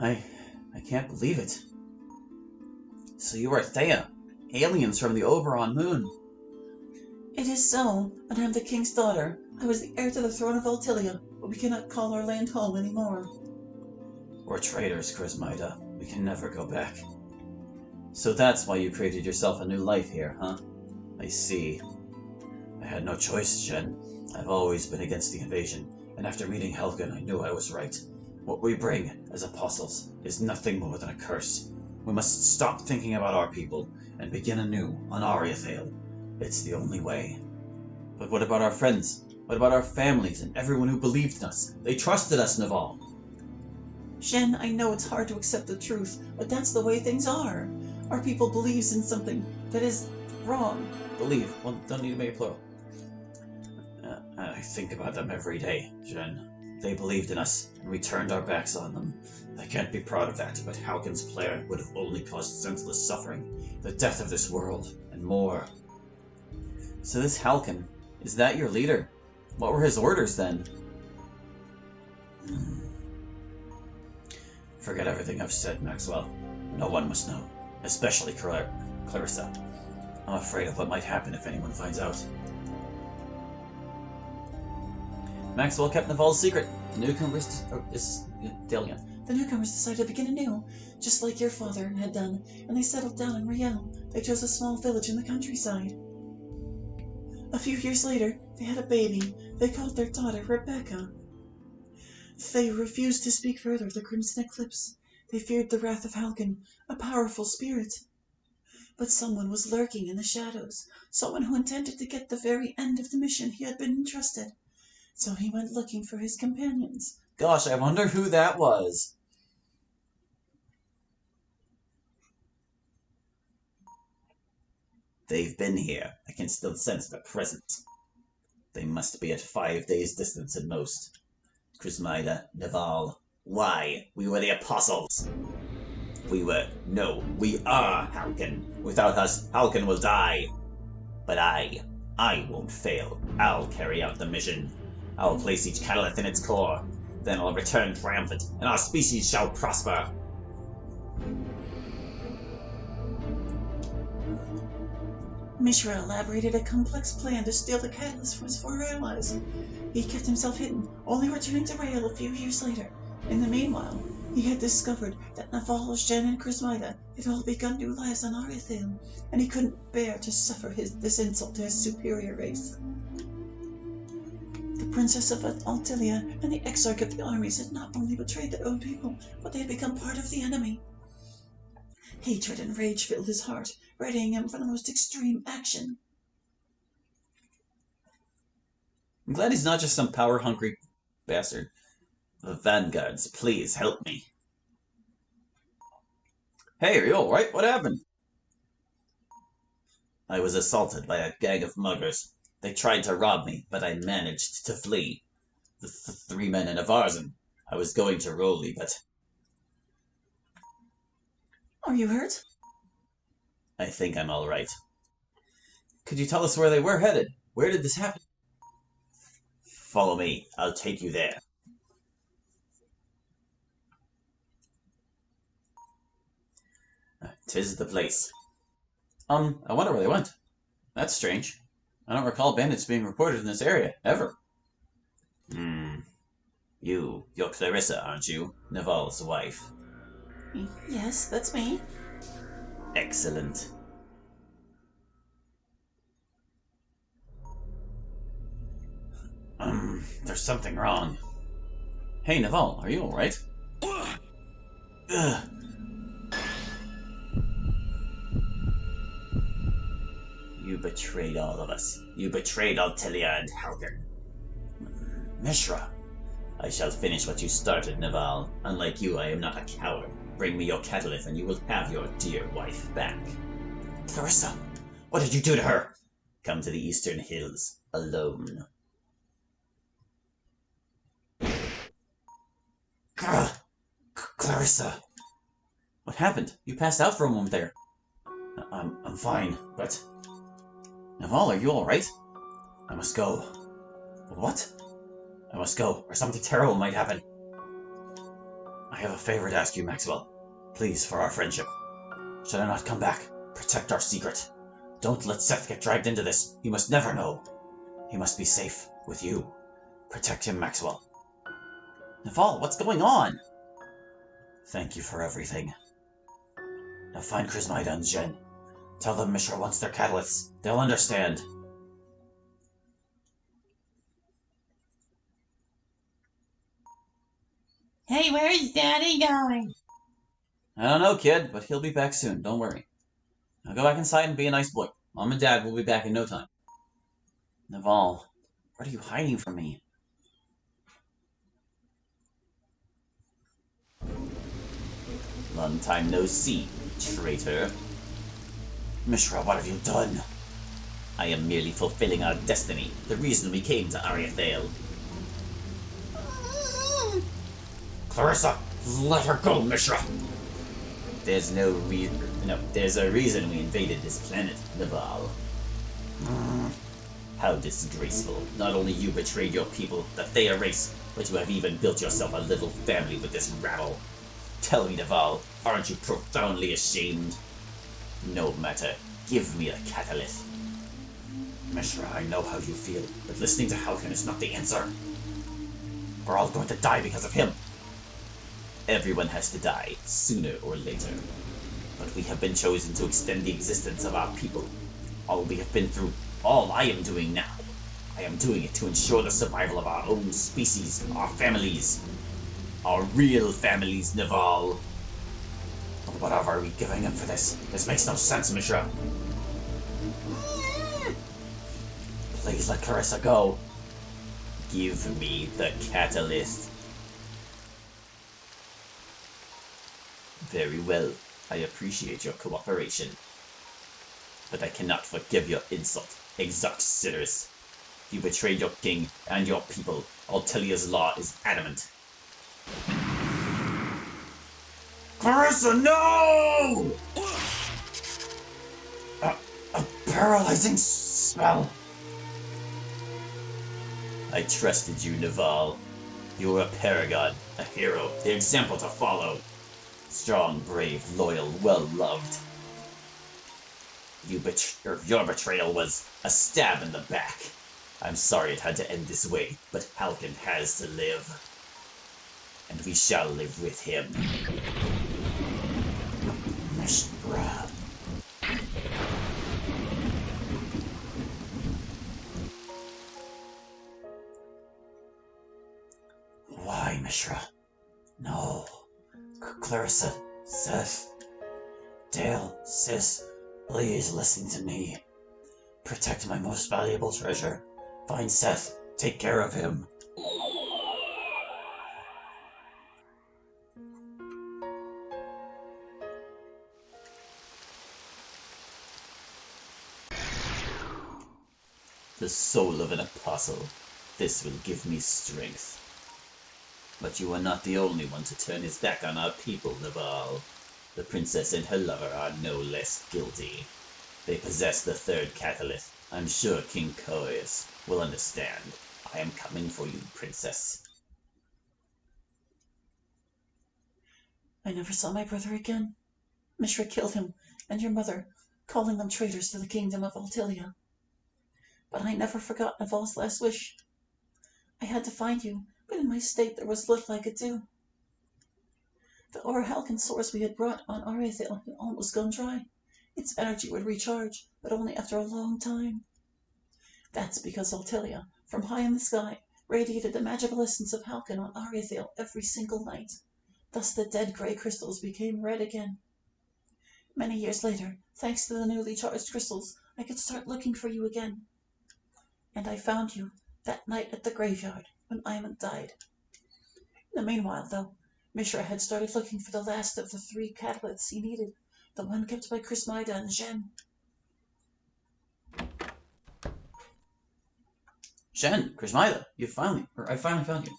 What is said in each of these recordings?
I can't believe it. So you are Theia, aliens from the Oberon moon. It is so, but I am the king's daughter. I was the heir to the throne of Altilia, but we cannot call our land home anymore. We're traitors, Chrismida. We can never go back. So that's why you created yourself a new life here, huh? I see. I had no choice, Jen. I've always been against the invasion, and after meeting Helgen, I knew I was right. What we bring, as apostles, is nothing more than a curse. We must stop thinking about our people, and begin anew on Ariathale. It's the only way. But what about our friends? What about our families and everyone who believed in us? They trusted us, Naval. Shen, I know it's hard to accept the truth, but that's the way things are. Our people believes in something that is wrong. Believe. Well, don't need to make it plural. I think about them every day, Jen. They believed in us, and we turned our backs on them. I can't be proud of that, but Halkin's plan would have only caused senseless suffering, the death of this world, and more. So this Halkin, is that your leader? What were his orders then? Forget everything I've said, Maxwell. No one must know, especially Clarissa. I'm afraid of what might happen if anyone finds out. Maxwell kept Naval's secret. The newcomers The newcomers decided to begin anew, just like your father had done, and they settled down in Riel. They chose a small village in the countryside. A few years later, they had a baby. They called their daughter Rebecca. They refused to speak further of the Crimson Eclipse. They feared the wrath of Halkin, a powerful spirit. But someone was lurking in the shadows, someone who intended to get the very end of the mission he had been entrusted. So he went looking for his companions. Gosh, I wonder who that was. They've been here. I can still sense their presence. They must be at 5 days' distance at most. Chrismida, Naval, why? We were the apostles. We are Halkin. Without us, Halkin will die. But I won't fail. I'll carry out the mission. I'll place each catalyst in its core. Then I'll return triumphant, and our species shall prosper. Mishra elaborated a complex plan to steal the catalyst from his former allies. He kept himself hidden, only returning to Rael a few years later. In the meanwhile, he had discovered that Naval, Jen, and Chrismida had all begun new lives on Ariathale, and he couldn't bear to suffer this insult to his superior race. The Princess of Altilia and the Exarch of the armies had not only betrayed their own people, but they had become part of the enemy. Hatred and rage filled his heart, readying him for the most extreme action. I'm glad he's not just some power-hungry bastard. The vanguards, please help me. Hey, are you alright? What happened? I was assaulted by a gang of muggers. They tried to rob me, but I managed to flee. The 3 men in a Varzen. I was going to Roli, but... Are you hurt? I think I'm alright. Could you tell us where they were headed? Where did this happen? Follow me. I'll take you there. Tis the place. I wonder where they went. That's strange. I don't recall bandits being reported in this area, ever. You're Clarissa, aren't you? Naval's wife. Yes, that's me. Excellent. There's something wrong. Hey, Naval, are you alright? You betrayed all of us. You betrayed Altilia and Halkin. Mishra. I shall finish what you started, Naval. Unlike you, I am not a coward. Bring me your catalyst and you will have your dear wife back. Clarissa, what did you do to her? Come to the Eastern Hills, alone. Clarissa! What happened? You passed out for a moment there. I'm fine, but... Naval, are you alright? I must go. What? I must go, or something terrible might happen. I have a favor to ask you, Maxwell. Please, for our friendship. Should I not come back? Protect our secret. Don't let Seth get dragged into this. He must never know. He must be safe with you. Protect him, Maxwell. Naval, what's going on? Thank you for everything. Now find Chrismida and Jen. Tell them Mishra wants their catalysts. They'll understand. Hey, where's Daddy going? I don't know, kid, but he'll be back soon. Don't worry. Now go back inside and be a nice boy. Mom and Dad will be back in no time. Naval, what are you hiding from me? Long time no see, traitor. Mishra, what have you done? I am merely fulfilling our destiny, the reason we came to Ariathale. Clarissa, let her go, Mishra! There's a reason we invaded this planet, Naval. How disgraceful. Not only you betrayed your people, the Theia race, but you have even built yourself a little family with this rabble. Tell me, Naval, aren't you profoundly ashamed? No matter. Give me a catalyst. Mishra, I know how you feel, but listening to Halcyon is not the answer. We're all going to die because of him. Everyone has to die, sooner or later. But we have been chosen to extend the existence of our people. All we have been through, all I am doing now. I am doing it to ensure the survival of our own species, our families. Our real families, Naval. But whatever are we giving up for this? This makes no sense, Mishra. Please let Clarissa go. Give me the catalyst. Very well. I appreciate your cooperation. But I cannot forgive your insult, Exarch Sidorus. You betrayed your king and your people. Altelia's law is adamant. Clarissa, no! A paralyzing spell. I trusted you, Naval. You were a paragon, a hero, the example to follow. Strong, brave, loyal, well-loved. Your betrayal was a stab in the back. I'm sorry it had to end this way, but Halcyon has to live. And we shall live with him. Mishra. Why, Mishra? No. Clarissa, Seth, Dale, Sis, please listen to me. Protect my most valuable treasure. Find Seth. Take care of him. The soul of an apostle. This will give me strength. But you are not the only one to turn his back on our people, Naval. The princess and her lover are no less guilty. They possess the third catalyst. I'm sure King Coeus will understand. I am coming for you, princess. I never saw my brother again. Mishra killed him and your mother, calling them traitors to the kingdom of Altelia. But I never forgot Naval's last wish. I had to find you, but in my state there was little I could do. The Orhalcan source we had brought on Ariathale had almost gone dry. Its energy would recharge, but only after a long time. That's because Altelia, from high in the sky, radiated the magical essence of Halcyon on Ariathale every single night. Thus the dead grey crystals became red again. Many years later, thanks to the newly charged crystals, I could start looking for you again. And I found you that night at the graveyard when Iman died. In the meanwhile, though, Mishra had started looking for the last of the 3 catalysts he needed, the one kept by Chrismida and Jen. Jen, Chrismida, I finally found you.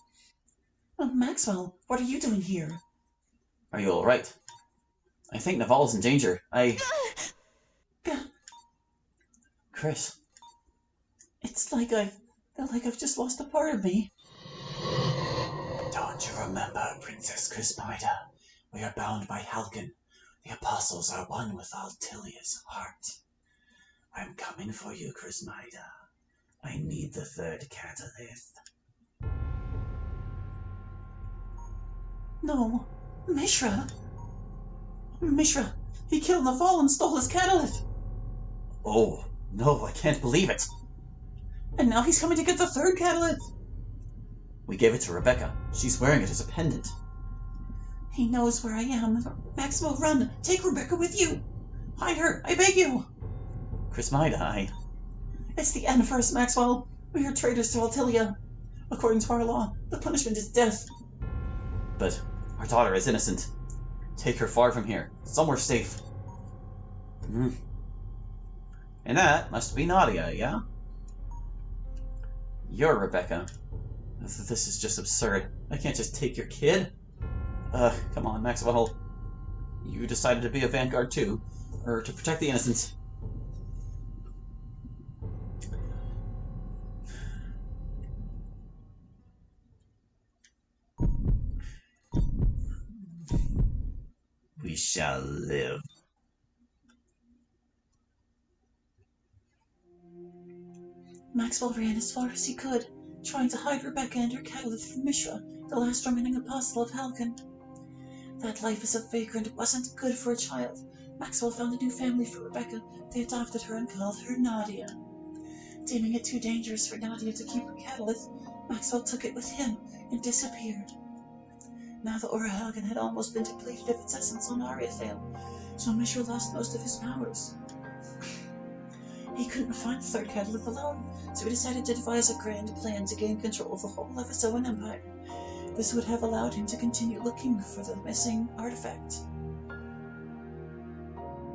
Oh, Maxwell, what are you doing here? Are you alright? I think Naval's in danger. Chris. It's like I've just lost a part of me. Don't Don't you remember, Princess Crismida? We are bound by Halcyon. The apostles are one with all Theia's heart. I'm coming for you, Crismida. I need the third catalyst. No, Mishra. Mishra, he killed Naval and stole his catalyst. Oh, no, I can't believe it. And now he's coming to get the third catalyst. We gave it to Rebecca. She's wearing it as a pendant. He knows where I am. Maxwell, run! Take Rebecca with you! Hide her, I beg you! Crismida, It's the end first, Maxwell. We are traitors to Theia. According to our law, the punishment is death. But our daughter is innocent. Take her far from here, somewhere safe. And that must be Nadia, yeah? You're Rebecca. This is just absurd. I can't just take your kid. Come on, Maxwell. You decided to be a vanguard too, or to protect the innocents. We shall live. Maxwell ran as far as he could, trying to hide Rebecca and her catalyst from Mishra, the last remaining apostle of Halcyon. That life as a vagrant wasn't good for a child. Maxwell found a new family for Rebecca. They adopted her and called her Nadia. Deeming it too dangerous for Nadia to keep her catalyst, Maxwell took it with him and disappeared. Now the Aura Halcyon had almost been depleted of its essence on Ariathale, so Mishra lost most of his powers. He couldn't find the third catalyst alone, so he decided to devise a grand plan to gain control of the whole Ephesoan Empire. This would have allowed him to continue looking for the missing artifact.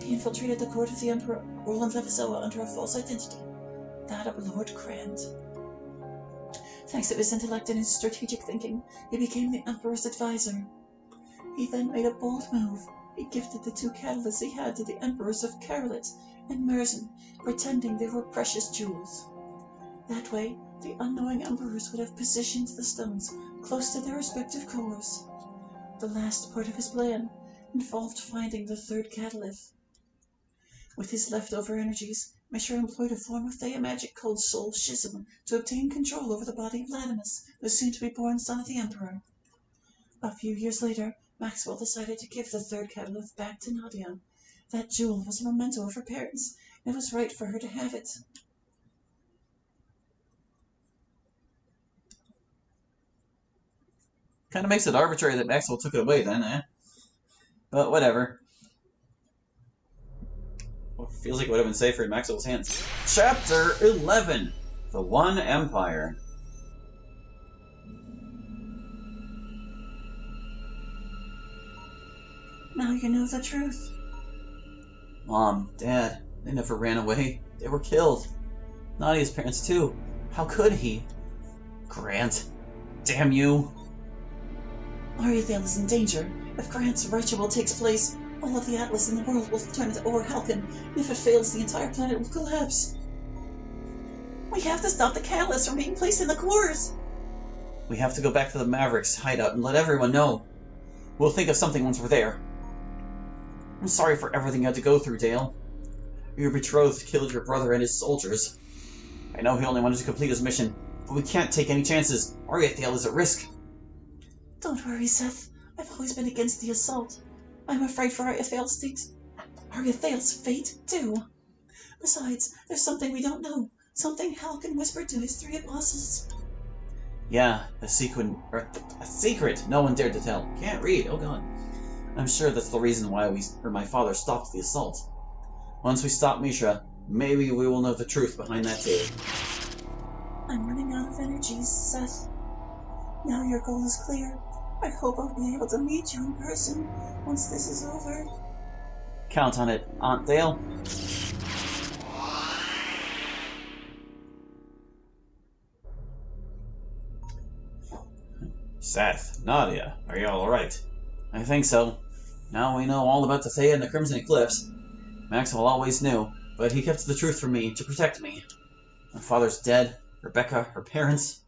He infiltrated the court of the Emperor, Roland Ephesoa, under a false identity, that of Lord Grand. Thanks to his intellect and his strategic thinking, he became the Emperor's advisor. He then made a bold move. He gifted the two catalysts he had to the Emperors of Karalit and Merzen, pretending they were precious jewels. That way, the unknowing Emperors would have positioned the stones close to their respective cores. The last part of his plan involved finding the third catalyst. With his leftover energies, Mishra employed a form of Theia magic called Soul Schism to obtain control over the body of Latimus, the soon-to-be-born son of the Emperor. A few years later, Maxwell decided to give the third catalyst back to Nadia. That jewel was a memento of her parents, and it was right for her to have it. Kind of makes it arbitrary that Maxwell took it away then, eh? But whatever. Well, feels like it would have been safer in Maxwell's hands. Chapter 11. The One Empire. Now you know the truth. Mom, Dad, they never ran away. They were killed. Nadia's parents too. How could he? Grant. Damn you. Ariathale is in danger. If Grant's ritual takes place, all of the Atlas in the world will turn to Aura Halcyon, and if it fails, the entire planet will collapse. We have to stop the catalyst from being placed in the cores. We have to go back to the Mavericks hideout and let everyone know. We'll think of something once we're there. I'm sorry for everything you had to go through, Dale. Your betrothed killed your brother and his soldiers. I know he only wanted to complete his mission, but we can't take any chances. Ariathale is at risk. Don't worry, Seth. I've always been against the assault. I'm afraid for Ariathale's fate, too. Besides, there's something we don't know. Something Halcyon whispered to his three apostles. Yeah, a secret no one dared to tell. Can't read, oh god. I'm sure that's the reason why my father stopped the assault. Once we stop Mishra, maybe we will know the truth behind that tale. I'm running out of energies, Seth. Now your goal is clear. I hope I'll be able to meet you in person once this is over. Count on it, Aunt Dale. Seth, Nadia, are you alright? I think so. Now we know all about the Theia and the Crimson Eclipse. Maxwell always knew, but he kept the truth from me to protect me. My father's dead, Rebecca, her parents.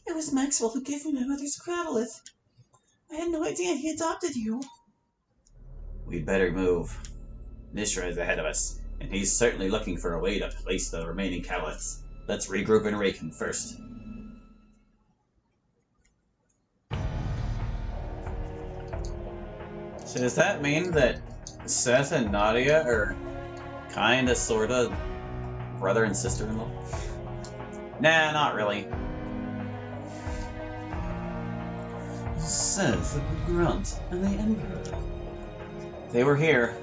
It was Maxwell who gave me my mother's Gravelith. I had no idea he adopted you. We'd better move. Mishra is ahead of us, and he's certainly looking for a way to place the remaining Cowliths. Let's regroup and rake him first. So does that mean that Seth and Nadia are kinda, sorta brother and sister-in-law? Nah, not really. Seth, the Grunt, and the Emperor. They were here.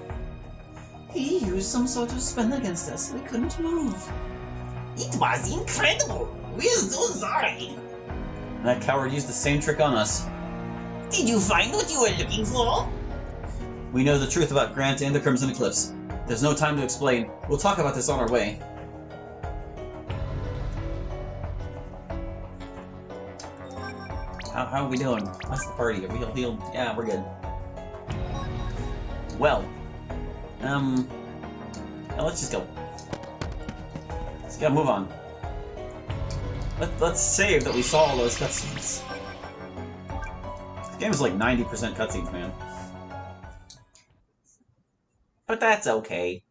He used some sort of spell against us. We couldn't move. It was incredible. We're so sorry. That coward used the same trick on us. Did you find what you were looking for? We know the truth about Grant and the Crimson Eclipse. There's no time to explain. We'll talk about this on our way. How are we doing? How's the party? Are we all healed? Yeah, we're good. Well, yeah, let's just go. Let's gotta move on. Let's save that we saw all those cutscenes. This game is like 90% cutscenes, man. But that's okay.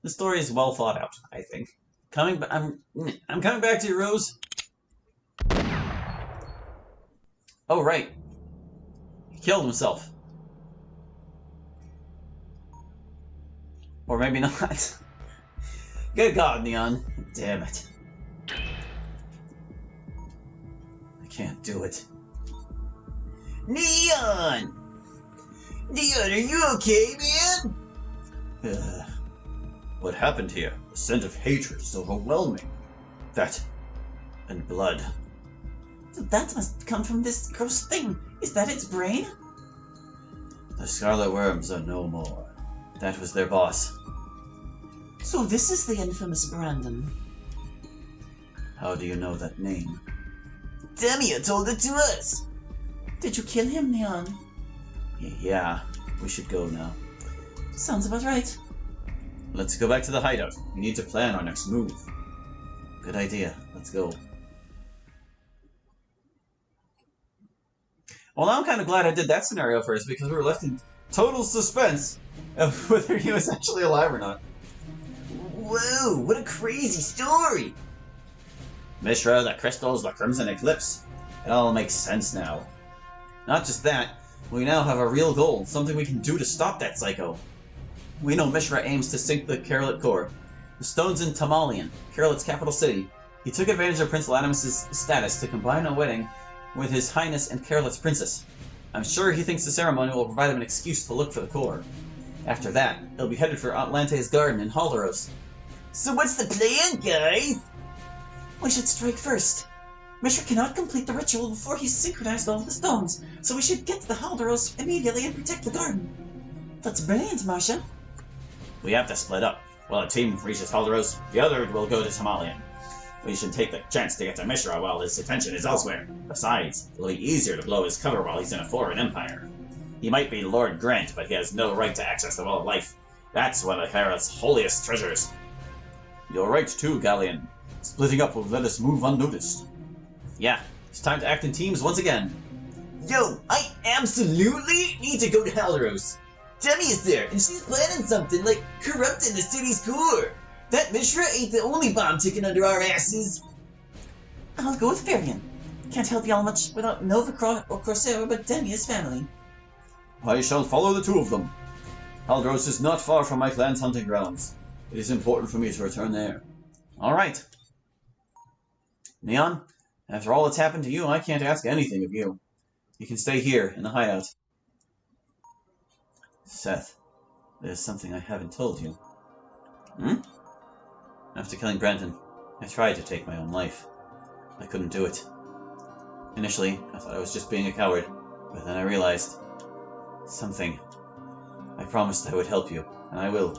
The story is well thought out, I think. I'm coming back to you, Rose. Oh, right. He killed himself. Or maybe not. Good God, Neon. Damn it. I can't do it. Neon! Neon, are you okay, man? What happened here? The scent of hatred is overwhelming. That... and blood. That must come from this gross thing. Is that its brain? The Scarlet Worms are no more. That was their boss. So this is the infamous Brandon. How do you know that name? Theia told it to us. Did you kill him, Neon? Yeah, we should go now. Sounds about right. Let's go back to the hideout. We need to plan our next move. Good idea. Let's go. Well, now I'm kind of glad I did that scenario first, because we were left in total suspense of whether he was actually alive or not. Whoa, what a crazy story! Mishra, the crystals, the Crimson Eclipse. It all makes sense now. Not just that, we now have a real goal, something we can do to stop that psycho. We know Mishra aims to sink the Carolet core. The stone's in Tamalian, Carolet's capital city. He took advantage of Prince Latimus's status to combine a wedding with His Highness and Carolet's princess. I'm sure he thinks the ceremony will provide him an excuse to look for the core. After that, he'll be headed for Atlante's garden in Haldaros. So what's the plan, guys? We should strike first. Mishra cannot complete the ritual before he's synchronized all the stones, so we should get to the Haldaros immediately and protect the garden. That's brilliant, Marcia. We have to split up. While a team reaches Haldaros, the other will go to Tamalian. We should take the chance to get to Mishra while his attention is elsewhere. Besides, it'll be easier to blow his cover while he's in a foreign empire. He might be Lord Grant, but he has no right to access the Well of Life. That's one of Hera's holiest treasures. You're right too, Galleon. Splitting up will let us move unnoticed. Yeah, it's time to act in teams once again. Yo, I absolutely need to go to Haldaros. Demi is there, and she's planning something like corrupting the city's core. That Mishra ain't the only bomb ticking under our asses. I'll go with Varian. Can't help y'all much without Nova or Corsair, but Demia's family. I shall follow the two of them. Haldaros is not far from my clan's hunting grounds. It is important for me to return there. Alright. Neon, after all that's happened to you, I can't ask anything of you. You can stay here, in the hideout. Seth, there's something I haven't told you. After killing Brandon, I tried to take my own life. I couldn't do it. Initially, I thought I was just being a coward, but then I realized... something. I promised I would help you, and I will.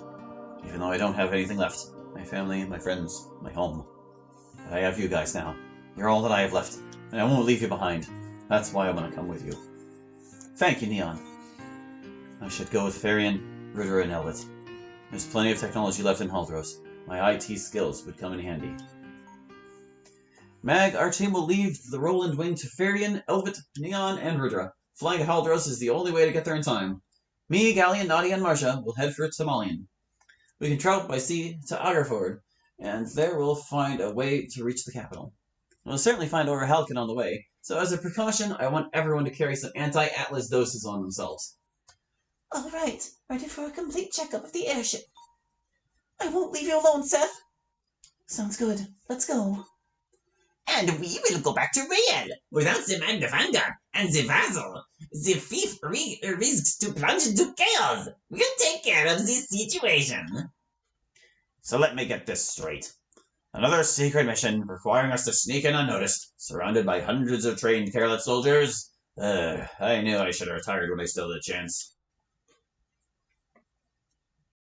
Even though I don't have anything left. My family, my friends, my home. But I have you guys now. You're all that I have left, and I won't leave you behind. That's why I'm gonna come with you. Thank you, Neon. I should go with Varian, Ritter, and Elbit. There's plenty of technology left in Haldaros. My IT skills would come in handy. Mag, our team will leave the Roland Wing to Farian, Elvit, Neon, and Rudra. Flying to Haldros is the only way to get there in time. Me, Galleon, Nadia, and Marcia will head for Tamalian. We can travel by sea to Agarford, and there we'll find a way to reach the capital. We'll certainly find Orhalkin on the way, so as a precaution, I want everyone to carry some anti-Atlas doses on themselves. All right, ready for a complete checkup of the airship. I won't leave you alone, Seth. Sounds good. Let's go. And we will go back to Real without the Magnifinder and the Vassal. The thief risks to plunge into chaos. We'll take care of this situation. So let me get this straight. Another secret mission requiring us to sneak in unnoticed, surrounded by hundreds of trained Carelot soldiers? I knew I should have retired when I still had a chance.